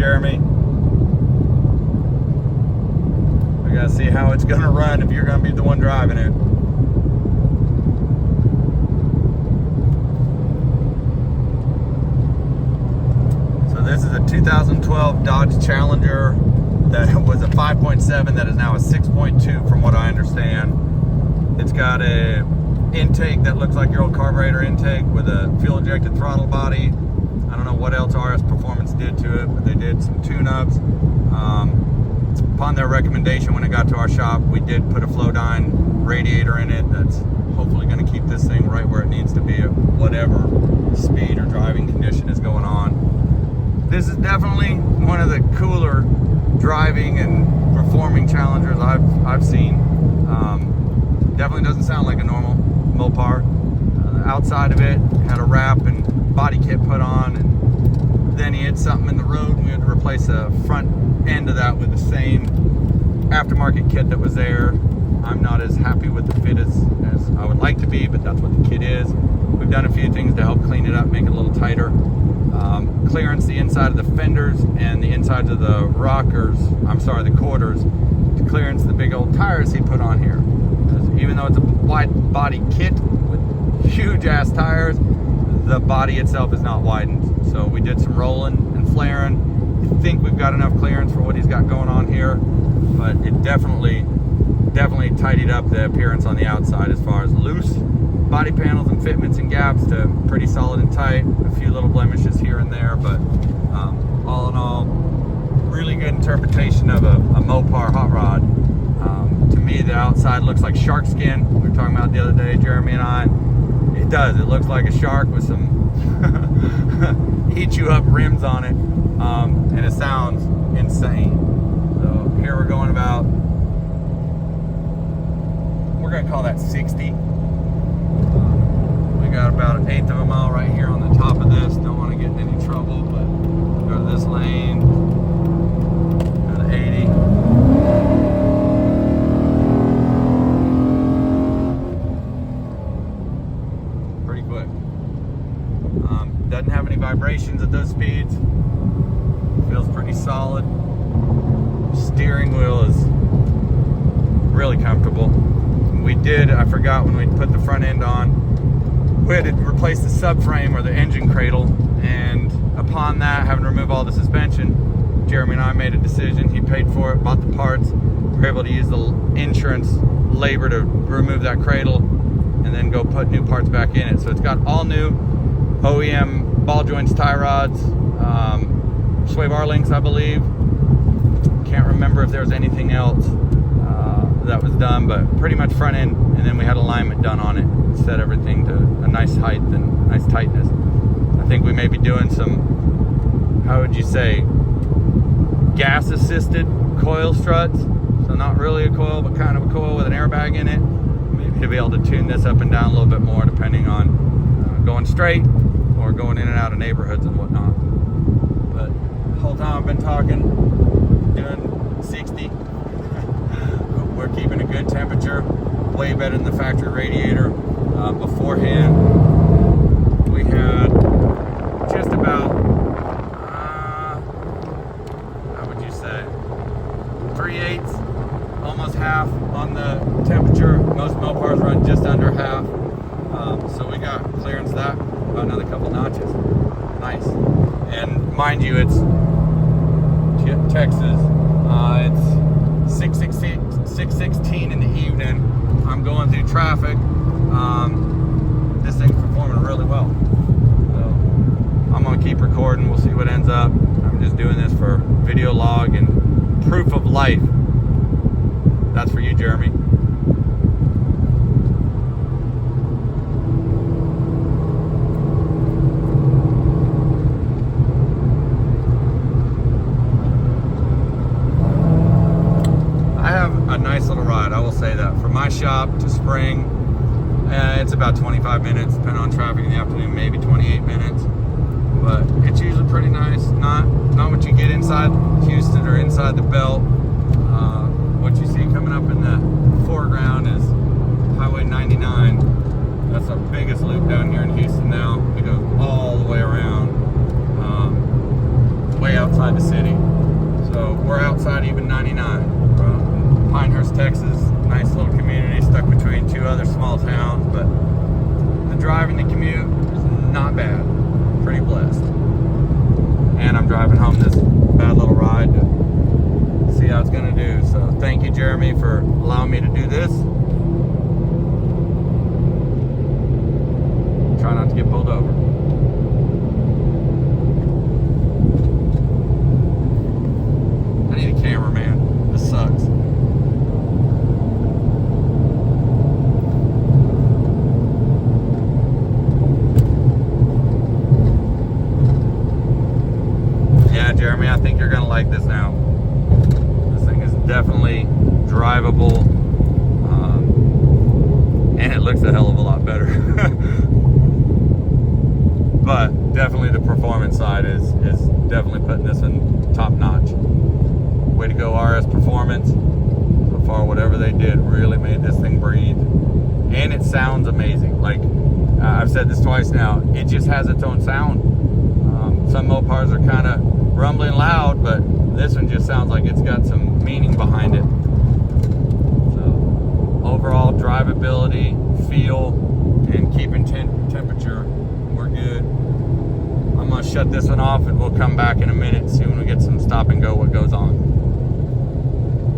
Jeremy. We gotta see how it's gonna run if you're gonna be the one driving it. So this is a 2012 Dodge Challenger that was a 5.7 that is now a 6.2 from what I understand. It's got a intake that looks like your old carburetor intake with a fuel injected throttle body. I don't know what else RS Performance did to it, but they did some tune-ups. Upon their recommendation, when it got to our shop, we did put a Flowdyne radiator in it that's hopefully going to keep this thing right where it needs to be at whatever speed or driving condition is going on. This is definitely one of the cooler driving and performing Challengers I've seen. Definitely doesn't sound like a normal Mopar. Outside of it had a wrap and body kit put on, and then he hit something in the road and we had to replace the front end of that with the same aftermarket kit that was there. I'm not as happy with the fit as I would like to be, but that's what the kit is. We've done a few things to help clean it up, make it a little tighter. Clearance the inside of the fenders and the insides of the rockers, the quarters, to clearance the big old tires he put on here. Even though it's a wide body kit with huge ass tires, the body itself is not widened. So we did some rolling and flaring. I think we've got enough clearance for what he's got going on here, but it definitely tidied up the appearance on the outside as far as loose body panels and fitments and gaps to pretty solid and tight. A few little blemishes here and there, but all in all, really good interpretation of a Mopar hot rod. To me, the outside looks like shark skin. We were talking about the other day, Jeremy and I. It does. It looks like a shark with some eat you up rims on it, and it sounds insane. So here we're going about, we're gonna call that 60. We got about 1/8 of a mile right here on the top of this. Don't want to get in any trouble, but go to this lane, go to 80. Pretty quick. Doesn't have any vibrations at those speeds. Feels pretty solid. Steering wheel is really comfortable. I forgot when we put the front end on, we had to replace the subframe or the engine cradle, and upon that, having to remove all the suspension, Jeremy and I made a decision. He paid for it, bought the parts. We were able to use the insurance labor to remove that cradle and then go put new parts back in it. So it's got all new OEM ball joints, tie rods, sway bar links, I believe. Can't remember if there was anything else that was done, but pretty much front end, and then we had alignment done on it, set everything to a nice height and nice tightness. I think we may be doing some, how would you say, gas assisted coil struts. So not really a coil, but kind of a coil with an airbag in it. Maybe to be able to tune this up and down a little bit more depending on going straight or going in and out of neighborhoods and whatnot. But the whole time I've been talking, doing 60. We're keeping a good temperature, way better than the factory radiator. Beforehand, we had just about, how would you say, 3/8, almost half on the temperature. Most Mopars run just under half. So we got clearance that, about another couple notches. Nice. And mind you, it's Texas. It's 6:16 in the evening. I'm going through traffic. This thing's performing really well. So I'm gonna keep recording. We'll see what ends up. I'm just doing this for video log and proof of life. That's for you, Jeremy. A nice little ride, I will say that. From my shop to Spring, it's about 25 minutes, depending on traffic in the afternoon, maybe 28 minutes. But it's usually pretty nice. Not what you get inside Houston or inside the belt. What you see coming up in the foreground is Highway 99. That's our biggest loop down here in Houston now. We go all the way around, way outside the city. not bad. Pretty blessed. And I'm driving home this bad little ride to see how it's gonna do. So thank you, Jeremy, for allowing me to do this. Try not to get pulled over. I need a camera, man. This sucks. Yeah, Jeremy, I think you're gonna like this now. This thing is definitely drivable, and it looks a hell of a lot better. But definitely the performance side is definitely putting this in top notch. Way to go, RS Performance. So far, whatever they did really made this thing breathe. And it sounds amazing. Like, I've said this twice now, it just has its own sound. Some Mopars are kind of rumbling loud, but this one just sounds like it's got some meaning behind it. So, overall drivability, feel, and keeping temperature, we're good. I'm gonna shut this one off and we'll come back in a minute and see when we get some stop and go what goes.